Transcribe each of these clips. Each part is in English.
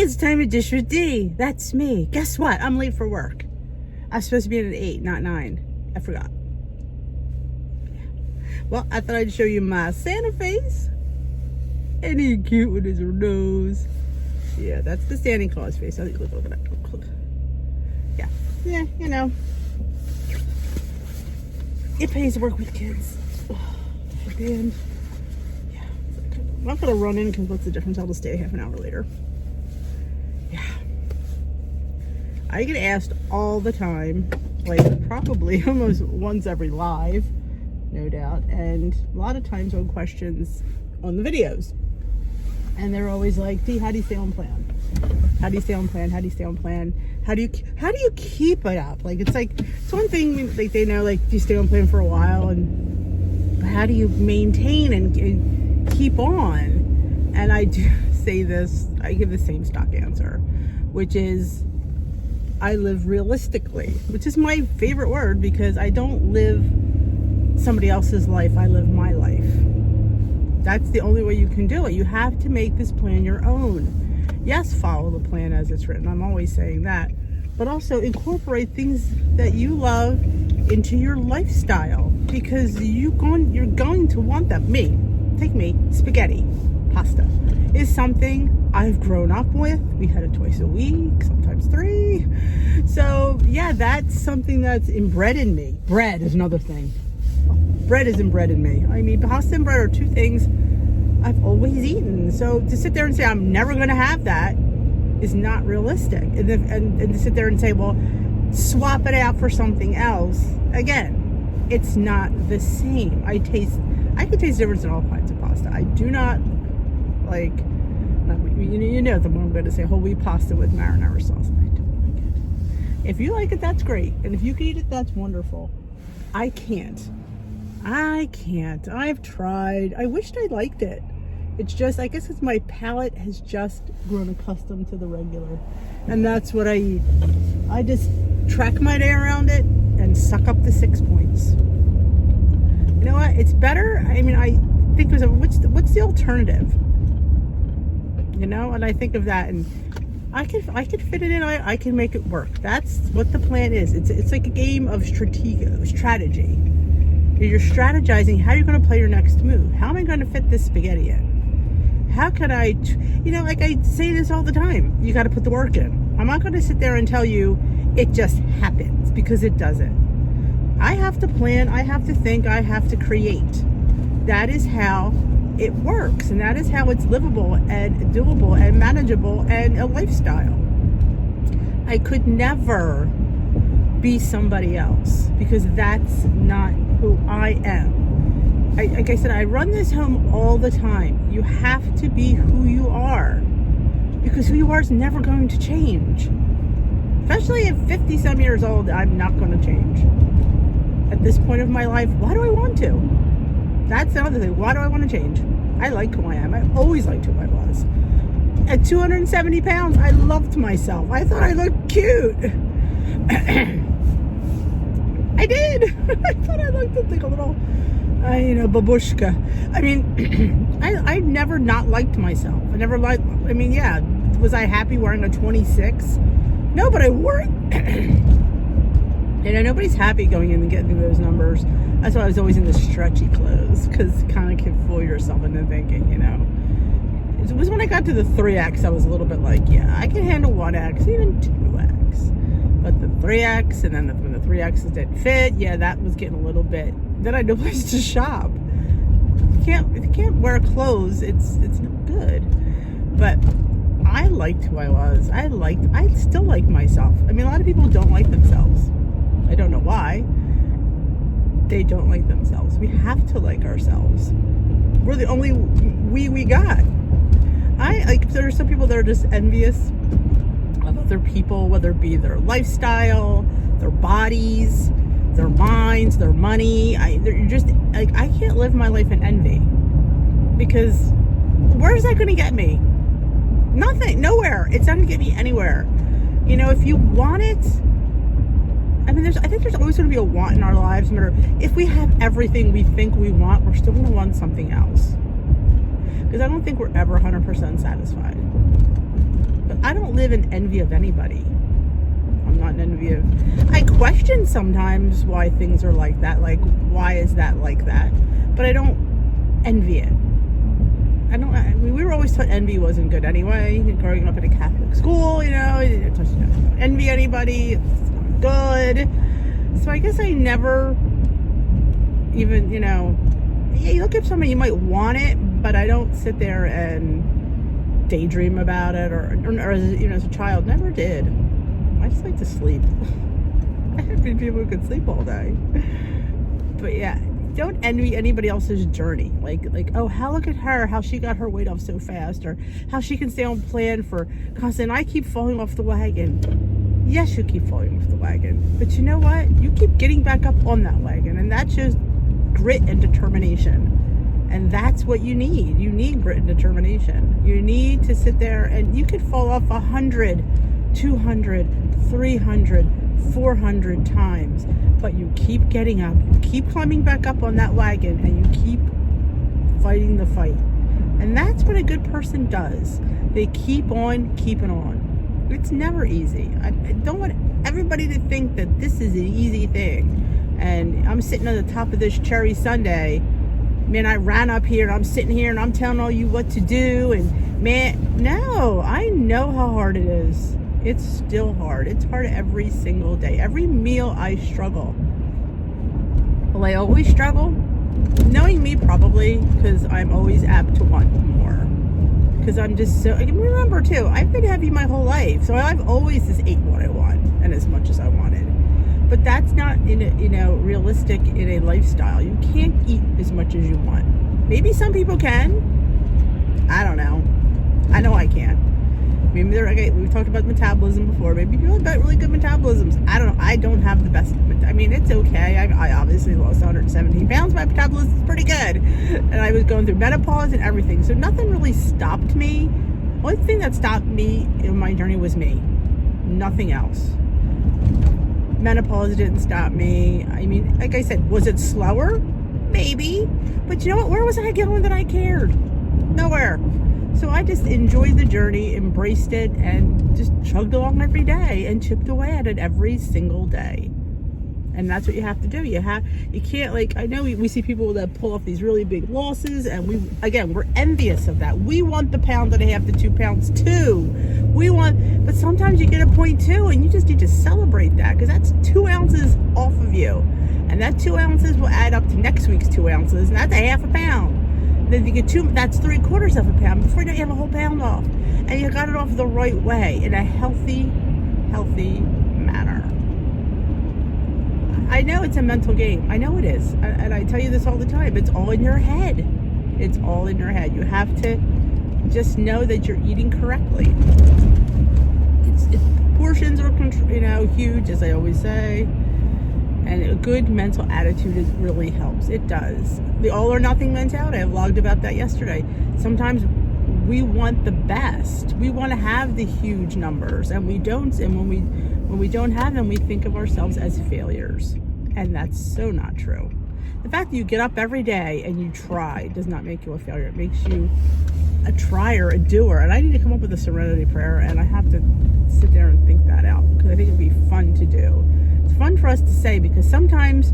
it's time to dish with D. That's me. Guess what? I'm late for work. I was supposed to be in at 8, not 9. I forgot. Well, I thought I'd show you my Santa face. Ain't he cute with his nose? Yeah, that's the Santa Claus face. Look at that. Yeah, you know. It pays to work with kids. And yeah, I'm not gonna run in because what's the difference? I'll just stay half an hour later. Yeah, I get asked all the time, like probably almost once every live, no doubt, and a lot of times on questions on the videos, and they're always like, "Dee, how do you stay on plan? How do you stay on plan? How do you stay on plan? How do you keep it up?" Like it's one thing like they know like do you stay on plan for a while, and how do you maintain and keep on? And I do say this, I give the same stock answer, which is I live realistically, which is my favorite word because I don't live somebody else's life, I live my life. That's the only way you can do it. You have to make this plan your own. Yes, follow the plan as it's written. I'm always saying that. But also incorporate things that you love into your lifestyle because you're going to want them. Take me, spaghetti, pasta is something I've grown up with. We had it twice a week, sometimes 3. So yeah, that's something that's inbred in me. Bread is another thing. Bread is inbred in me. I mean, pasta and bread are 2 things I've always eaten. So to sit there and say I'm never going to have that is not realistic. And to sit there and say, well, swap it out for something else. Again, it's not the same. I can taste difference in all kinds of pasta. I do not like, you know the one I'm going to say, whole wheat pasta with marinara sauce. I don't like it. If you like it, that's great. And if you can eat it, that's wonderful. I can't. I've tried. I wished I liked it. It's just, I guess it's my palate has just grown accustomed to the regular. And that's what I eat. I just track my day around it and suck up the 6 points. You know what? It's better. I mean, I think there's what's the alternative? You know, and I think of that and I can fit it in. I can make it work. That's what the plan is. It's like a game of strategy. You're strategizing how you're going to play your next move. How am I going to fit this spaghetti in? How can I, like I say this all the time, you got to put the work in. I'm not going to sit there and tell you it just happens because it doesn't. I have to plan, I have to think, I have to create. That is how it works, and that is how it's livable and doable and manageable and a lifestyle. I could never be somebody else because that's not who I am. Like I said, I run this home all the time. You have to be who you are because who you are is never going to change. Especially at 50 some years old, I'm not going to change. At this point of my life, why do I want to? That's another thing. Why do I want to change? I like who I am. I always liked who I was. At 270 pounds, I loved myself. I thought I looked cute. I did. I thought I looked like a little, babushka. I mean, I never not liked myself. Yeah, was I happy wearing a 26? No, but I wore it. Nobody's happy going in and getting those numbers. That's why I was always in the stretchy clothes, because kind of can fool yourself into thinking, It was when I got to the 3X, I was a little bit like, yeah, I can handle 1X, even 2X. But the 3X, and then when the 3Xs didn't fit, yeah, that was getting a little bit. Then I had no place to shop. If you can't wear clothes, it's not good. But I liked who I was. I still like myself. I mean, a lot of people don't like themselves. I don't know why. They don't like themselves. We have to like ourselves. We're the only we got. There are some people that are just envious of other people, whether it be their lifestyle, their bodies, their minds, their money. I can't live my life in envy, because where's that going to get me? Nothing, nowhere. It's not going to get me anywhere. If you want it, I think there's always going to be a want in our lives. No matter if we have everything we think we want, we're still going to want something else. Because I don't think we're ever 100% satisfied. But I don't live in envy of anybody. I'm not in envy of... I question sometimes why things are like that. Like, why is that like that? But I don't envy it. We were always taught envy wasn't good anyway. Growing up in a Catholic school, you don't envy anybody. It's not good. So I guess I never even, yeah, you look at somebody, you might want it, but I don't sit there and daydream about it or as a child, never did. I just like to sleep. I have people who could sleep all day. But yeah, don't envy anybody else's journey. Like, oh, look at her, how she got her weight off so fast, or how she can stay on plan for constant. I keep falling off the wagon. Yes, you keep falling off the wagon, but you know what? You keep getting back up on that wagon, and that shows grit and determination. And that's what you need. You need grit and determination. You need to sit there, and you could fall off 100, 200, 300, 400 times, but you keep getting up, you keep climbing back up on that wagon, and you keep fighting the fight. And that's what a good person does. They keep on keeping on. It's never easy. I don't want everybody to think that this is an easy thing. And I'm sitting on the top of this cherry sundae. Man, I ran up here and I'm sitting here and I'm telling all you what to do. And man, no, I know how hard it is. It's still hard. It's hard every single day. Every meal I struggle. Will I always struggle? Knowing me, probably, because I'm always apt to want more. Because I'm just so... Remember, too, I've been heavy my whole life. So I've always just ate what I want and as much as I wanted. But that's not, realistic in a lifestyle. You can't eat as much as you want. Maybe some people can. I don't know. I know I can't. Maybe they're okay. We've talked about metabolism before. Maybe people have got really good metabolisms. I don't know. I don't have the best. It's okay. I obviously lost 117 pounds. My metabolism is pretty good. And I was going through menopause and everything. So nothing really stopped me. The only thing that stopped me in my journey was me. Nothing else. Menopause didn't stop me. Like I said, was it slower? Maybe. But you know what? Where was I going that I cared? Nowhere. So I just enjoyed the journey, embraced it, and just chugged along every day and chipped away at it every single day. And that's what you have to do. You can't, I know we see people that pull off these really big losses, and we're envious of that. We want the pound and a half to 2 pounds too. But sometimes you get a point too, and you just need to celebrate that, because that's 2 ounces off of you. And that 2 ounces will add up to next week's 2 ounces, and that's a half a pound. Then you get that's 3/4 of a pound. Before you know, you have a whole pound off. And you got it off the right way, in a healthy manner. I know it's a mental game. I know it is. And I tell you this all the time. It's all in your head. It's all in your head. You have to just know that you're eating correctly. Portions are, huge, as I always say. And a good mental attitude really helps. It does. The all or nothing mentality, I vlogged about that yesterday. Sometimes we want the best. We want to have the huge numbers, and we don't. And when we don't have them, we think of ourselves as failures. And that's so not true. The fact that you get up every day and you try does not make you a failure. It makes you a trier, a doer. And I need to come up with a serenity prayer, and I have to sit there and think that out, because I think it'd be fun to do. It's fun for us to say, because sometimes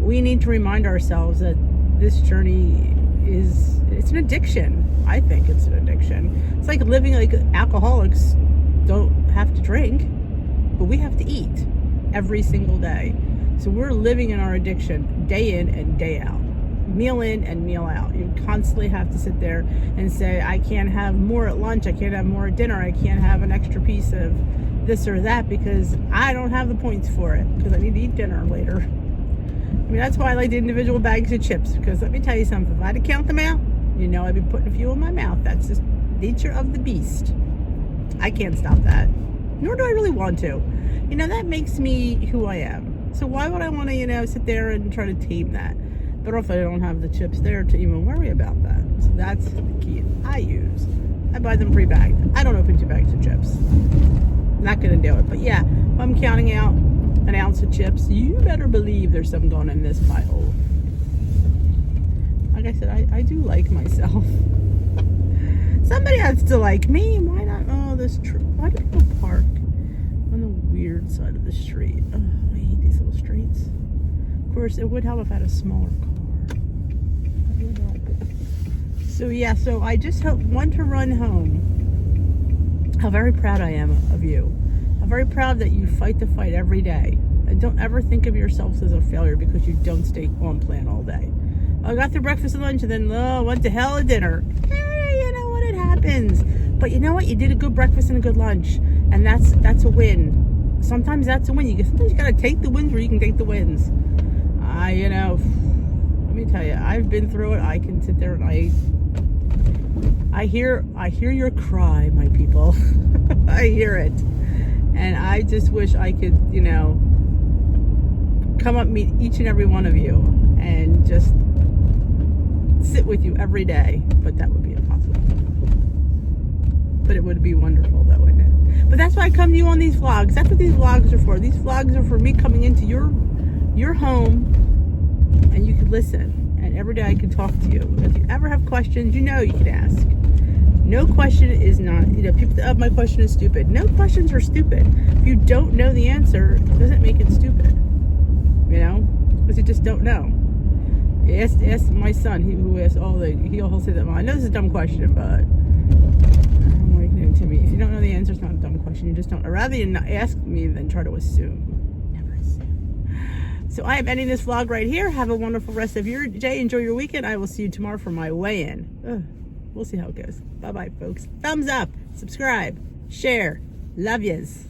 we need to remind ourselves that this journey it's an addiction. I think it's an addiction. It's like living, like alcoholics don't have to drink, but we have to eat every single day. So we're living in our addiction day in and day out, meal in and meal out. You constantly have to sit there and say, I can't have more at lunch, I can't have more at dinner, I can't have an extra piece of this or that, because I don't have the points for it, because I need to eat dinner later. That's why I like the individual bags of chips, because let me tell you something, if I had to count them out, I'd be putting a few in my mouth. That's just nature of the beast. I can't stop that, nor do I really want to. That makes me who I am. So why would I want to, sit there and try to tame that? Better if I don't have the chips there to even worry about that. So that's the key I use. I buy them pre-bagged. I don't open 2 bags of chips. Not gonna do it. But yeah, if I'm counting out an ounce of chips, you better believe there's some going in this pie hole. Like I said, I do like myself. Somebody has to like me. Why not? Oh, all this why do people park on the weird side of the street? Oh, I hate these little streets. Of course, it would help if I had a smaller car. So yeah, so I just want to run home. How very proud I am of you. I'm very proud that you fight the fight every day. And don't ever think of yourselves as a failure because you don't stay on plan all day. I got through breakfast and lunch and then went to hell at dinner. You know what? It happens. But you know what? You did a good breakfast and a good lunch. And that's a win. Sometimes that's a win. Sometimes you got to take the wins where you can take the wins. Let me tell you, I've been through it. I can sit there and I hear your cry, my people. I hear it. And I just wish I could, come up, meet each and every one of you and just sit with you every day. But that would be impossible. But it would be wonderful, though, wouldn't it? But that's why I come to you on these vlogs. That's what these vlogs are for. These vlogs are for me coming into your home, and you can listen. And every day I can talk to you. If you ever have questions, you can ask. No question is not, people say, oh, my question is stupid. No questions are stupid. If you don't know the answer, it doesn't make it stupid. Because you just don't know. Ask my son, who asks he'll say that, well, I know this is a dumb question, but I don't want to give it to me. If you don't know the answer, it's not a dumb question. You just don't. I'd rather you not ask me than try to assume. Never assume. So I am ending this vlog right here. Have a wonderful rest of your day. Enjoy your weekend. I will see you tomorrow for my weigh-in. We'll see how it goes. Bye-bye, folks. Thumbs up, subscribe, share. Love yous.